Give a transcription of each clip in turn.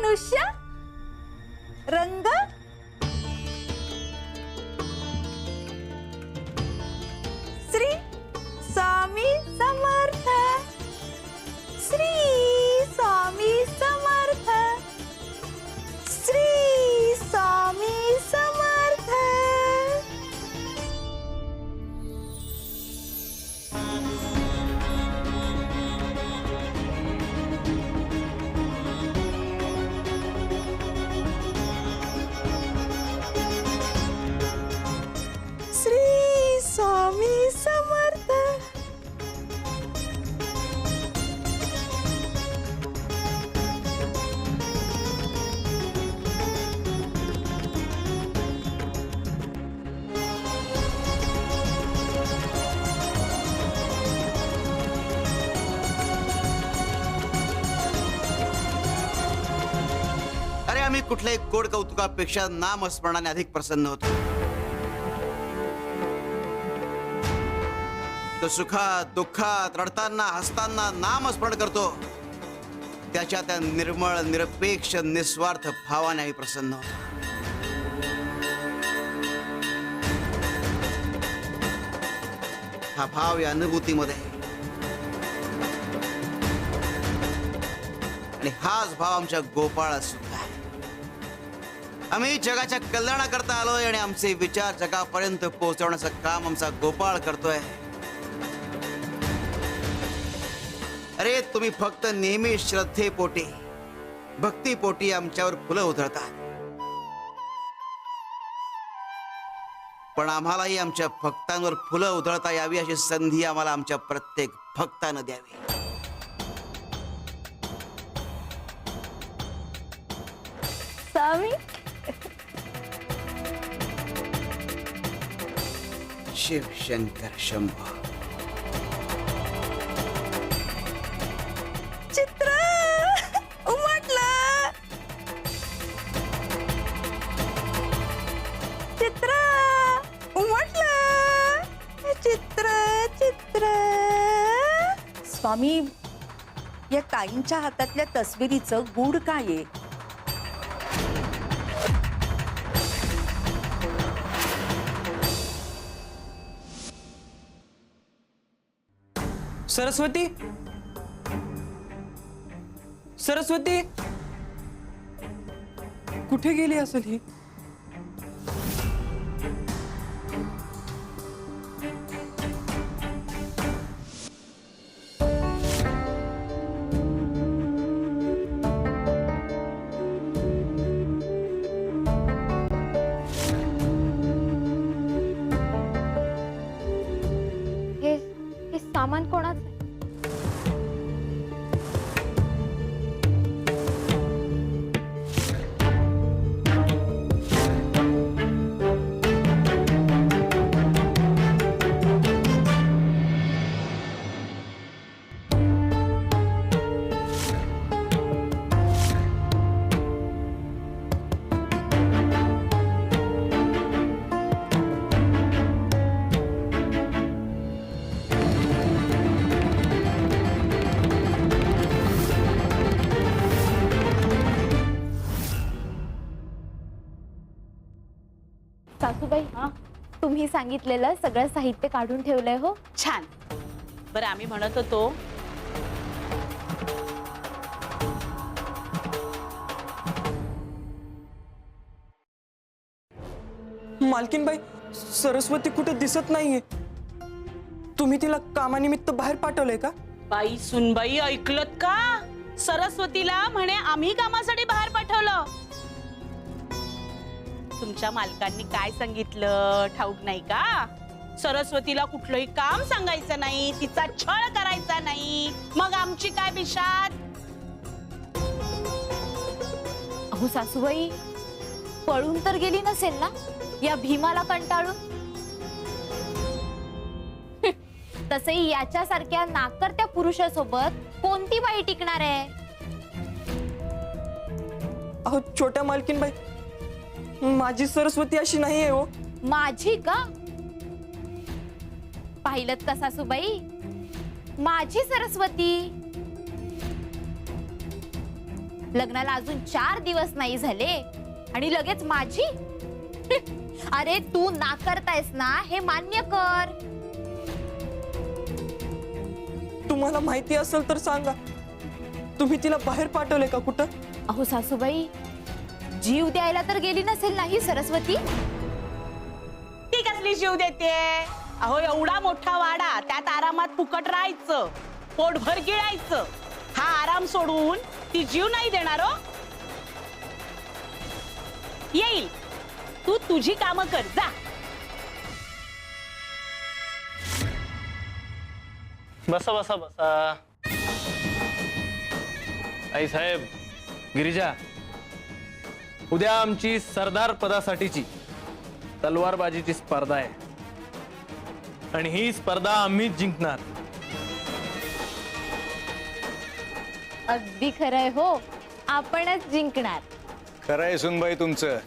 धनुष्य रंग श्री स्वामी समर्थ, श्री स्वामी समर्थ, श्री स्वामी समर्थ। श्री स्वामी समर्थ। अरे आम्ही कुठल्याही गोड कौतुकापेक्षा नामस्मरणाने अधिक प्रसन्न होतो। तो सुखात दुःखात रडताना हसताना नामस्मरण करतो, त्याच्या त्या निर्मळ निरपेक्ष निस्वार्थ भावाने आम्ही प्रसन्न होतो। हा भाव या अनुभूतीमध्ये आणि हाच भाव आमच्या गोपाळात सुद्धा आहे। आम्ही जगाच्या कल्याणाकरता आलोय आणि आमचे विचार जगापर्यंत पोहोचवण्याचं काम आमचा गोपाळ करतोय। अरे तुम्ही फक्त नेहमी श्रद्धेपोटी भक्तीपोटी आमच्यावर फुलं उधळता, पण आम्हालाही आमच्या भक्तांवर फुलं उधळता यावी अशी संधी आम्हाला आमच्या प्रत्येक भक्तानं द्यावी। स्वामी शिव शंकर शंभो। चित्र उमटलं, चित्र उमटलं, चित्र चित्र। स्वामी, या ताईंच्या हातातल्या तस्वीरीचं गूढ काय आहे? सरस्वती, सरस्वती कुठे गेली असेल ही? हे सामान कोणाचं आहे? सासूबाई, तुम्ही सांगितलेलं सगळं साहित्य काढून ठेवलंय हो। छान। बरं आम्ही म्हणत होतो मालकीनबाई, सरस्वती कुठे दिसत नाहीये। तुम्ही तिला कामानिमित्त बाहेर पाठवलंय का? बाई सुनबाई, ऐकलत का? सरस्वतीला म्हणे आम्ही कामासाठी बाहेर पाठवलं। तुमच्या मालकांनी काय सांगितलं ठाऊक नाही का? सरस्वतीला कुठलंही काम सांगायचं नाही, तिचा छळ करायचा नाही। मग आमची काय बिशात? अहो सासूबाई, पळून तर गेली नसेल ना या भीमाला कंटाळून? तसंही याच्यासारख्या नाकर्त्या पुरुषासोबत कोणती बाई टिकणार आहे? अहो छोट्या मालकीनबाई, माझी सरस्वती अशी नाहीये हो। माझी का? पाहिलत का सासूबाई, माझी सरस्वती। लग्नाला अजून 4 दिवस नाही झाले आणि लगेच माझी. अरे तू नाकारतायस ना, हे मान्य कर. तुम्हाला माहिती असेल तर सांगा, तुम्ही तिला बाहेर पाठवले का कुठं? अहो सासूबाई, जीव द्यायला तर गेली नसेल नाही सरस्वती? ती कसली जीव देते? अहो एवढा मोठा वाडा, त्यात आरामात फुकट राहायचं, पोटभर गिळायचं, हा आराम सोडून ती जीव नाही देणार हो. येईल, तू तुझी कामं कर जा. बसा बसा बसा. आई साहेब, गिरिजा, उद्या आमची सरदार पदासाठीची तलवारबाजीची स्पर्धा आहे आणि ही स्पर्धा आम्हीच जिंकणार. अगदी खरंय हो, आपणच जिंकणार. खरंय सुनबाई तुमचं.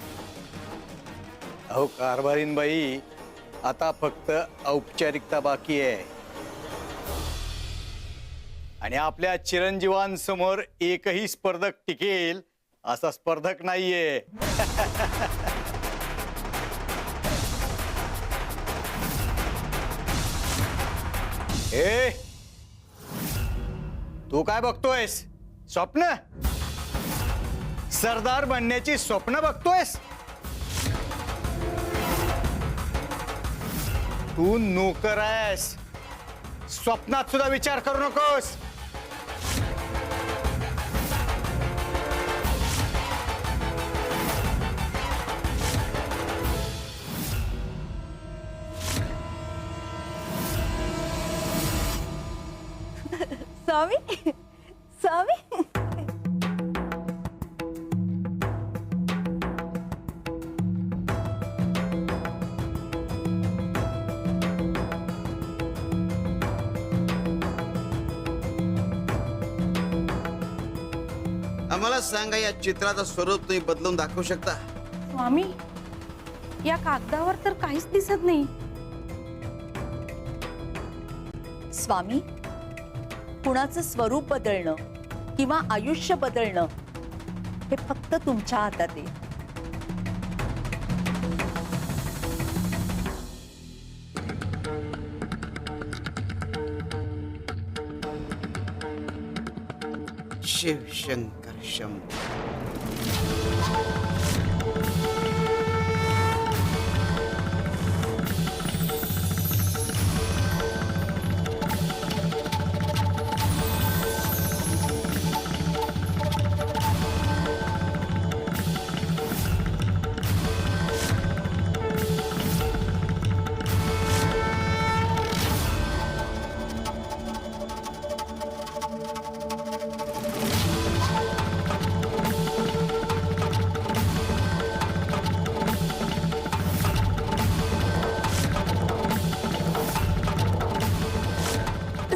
अहो कारभारीन बाई, आता फक्त औपचारिकता बाकी आहे आणि आपल्या चिरंजीवांसमोर एकही स्पर्धक टिकेल असा स्पर्धक नाहीये. ए, तू काय बघतोयस? स्वप्न? सरदार बनण्याची स्वप्न बघतोयस? तू नोकर आहेस, स्वप्नात सुद्धा विचार करू नकोस. स्वामी स्वामी आम्हाला सांगा, या चित्राचं स्वरूप तुम्ही बदलून दाखवू शकता? स्वामी, या कागदावर तर काहीच दिसत नाही. स्वामी, कुणाचं स्वरूप बदलणं किंवा आयुष्य बदलणं हे फक्त तुमच्या हातात आहे. शिव शंकर शंभो.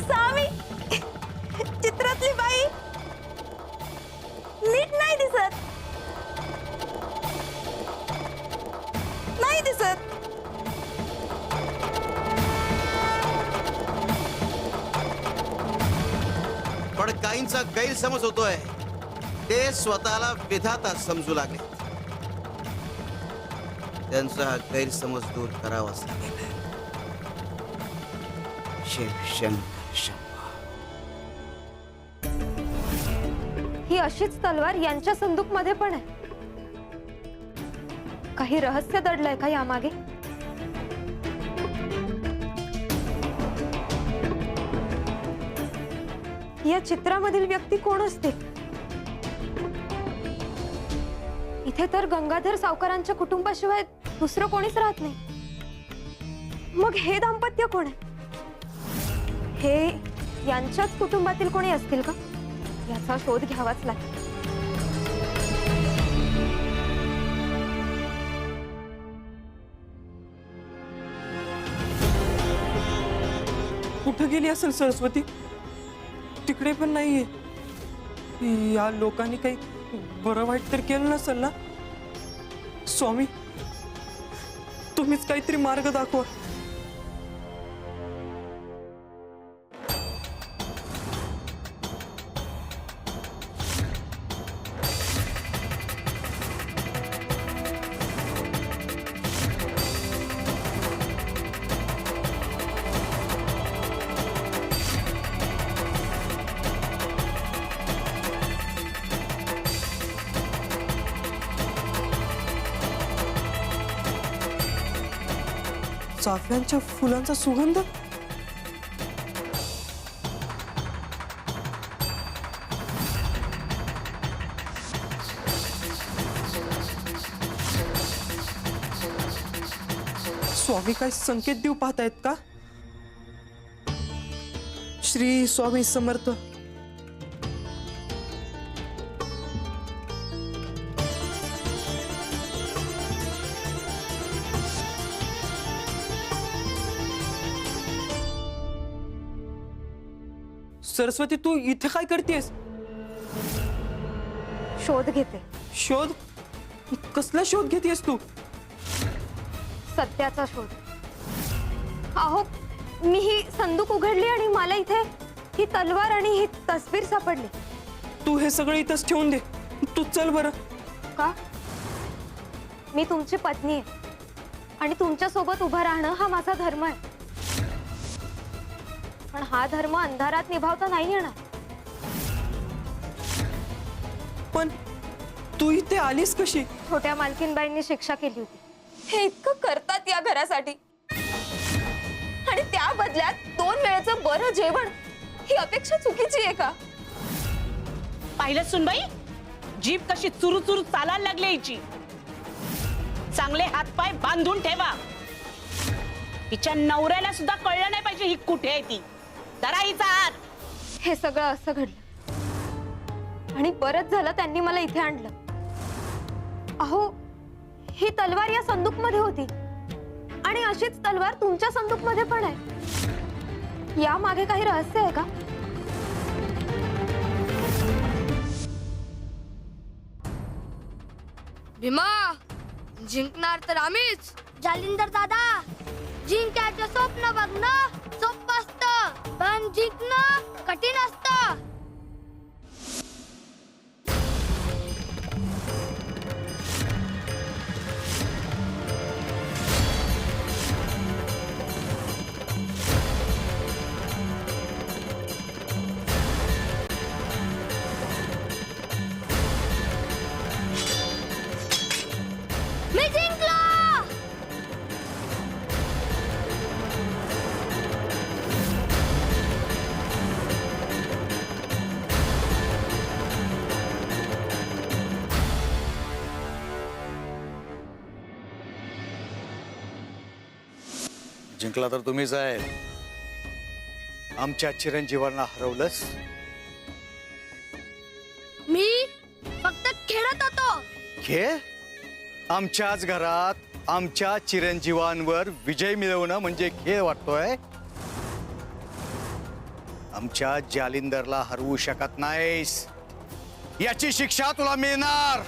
स्वामी, चित्रातली बाई नीट नाही दिसत. नाही दिसत. पण काहींचा गैरसमज होतोय. ते स्वतःला विधाता समजू लागले. त्यांचा हा गैरसमज दूर करावाच लागेल. शिव शंकर शंभो. ही अशीच तलवार यांच्या संदूक मध्ये पण आहे. काही रहस्य दडलंय का यामागे? या चित्रामधील व्यक्ती कोण असते? इथे तर गंगाधर सावकारांच्या कुटुंबाशिवाय दुसरं कोणीच राहत नाही. मग हे दाम्पत्य कोण आहे? हे यांच्याच कुटुंबातील कोणी असतील का? याचा शोध घ्यावाच लागेल. कुठं गेली असेल सरस्वती? तिकडे पण नाहीये. या लोकांनी काही बरं वाईट तर केलं नसेल ना? स्वामी, तुम्हीच काहीतरी मार्ग दाखवा. चाफ्यांच्या फुलांचा सुगंध. स्वामी काय संकेत देऊ पाहतायत का? श्री स्वामी समर्थ. सरस्वती, तू इथे काय करतेस? शोध घेते. शोध? कसला शोध घेतेस तू? सत्याचा शोध. अहो, मी ही संदूक उघडली आणि मला इथे ही तलवार आणि ही तस्वीर सापडली. तू हे सगळं इथंच ठेवून दे. तू चल बरं. का? मी तुमची पत्नी आहे आणि तुमच्या सोबत उभं राहणं हा माझा धर्म आहे. पण हा धर्म अंधारात निभावता नाही येणार. पण तू इथे आलीस कशी? छोट्या मालकीनबाईंनी शिक्षा केली होती. हे इतकं करतात या घरासाठी आणि त्या बदल्यात 2 वेळेचं बरं जेवण, ही अपेक्षा चुकीची आहे का? पाहिलं सुनबाई, जीभ कशी चुरू चुरू चालायला लागली हिची. चांगले हातपाय बांधून ठेवा. हिच्या नवऱ्याला सुद्धा कळलं नाही पाहिजे ही कुठे आहे ती. जरा हिचा हात. हे सगळं असं घडलं आणि बरंच झालं त्यांनी मला इथे आणलं. अहो, ही तलवार या संदूक मध्ये होती आणि अशीच तलवार तुमच्या संदूक मध्ये पण आहे. या मागे काही रहस्य आहे का? भीमा, जिंकणार तर आम्हीच. जालिंदर दादा, जिंकायचं स्वप्न बघणं सोपं असतं, पण जिंकणं कठीण असतं. मी जिंकलो. जिंकला तर तुम्हीच आहे. आमच्या चिरंजीवांना हरवलंस. मी फक्त खेळत होतो. खेळ? आमच्याच घरात आमच्या चिरंजीवांवर विजय मिळवणं म्हणजे खेळ वाटतोय? आमच्या जालिंदरला हरवू शकत नाहीस. याची शिक्षा तुला मिळणार.